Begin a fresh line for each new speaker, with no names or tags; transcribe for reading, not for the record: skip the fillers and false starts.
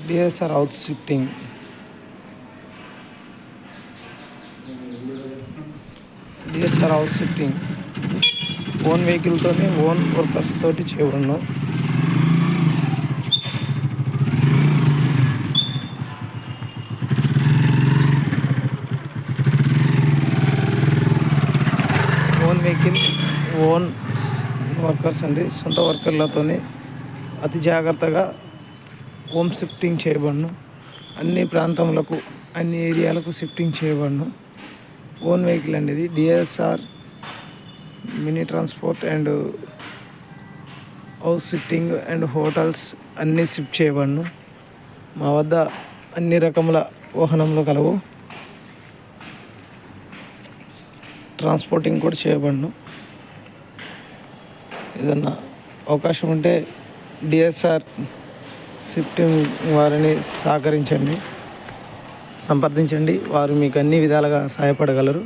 DSR house shifting. DSR house shifting own వెహికల్తోనే own workers తోటి చేయబడును. ఓన్ వెహికల్ ఓన్ వర్కర్స్ అండి, సొంత వర్కర్లతోనే అతి జాగ్రత్తగా హోమ్ షిఫ్టింగ్ చేయబడును. అన్ని ప్రాంతములకు అన్ని ఏరియాలకు షిఫ్టింగ్ చేయబడును. ఓన్ వెహికల్ అండి ఇది. DSR mini transport and house shifting and hotels అన్నీ షిఫ్ట్ చేయబడును. మా వద్ద అన్ని రకముల వాహనములు కలవు. ట్రాన్స్పోర్టింగ్ కూడా చేయబడును. ఏదన్నా అవకాశం ఉంటే డిఎస్ఆర్ షిఫ్టింగ్ వారిని సంప్రదించండి. వారు మీకు అన్ని విధాలుగా సహాయపడగలరు.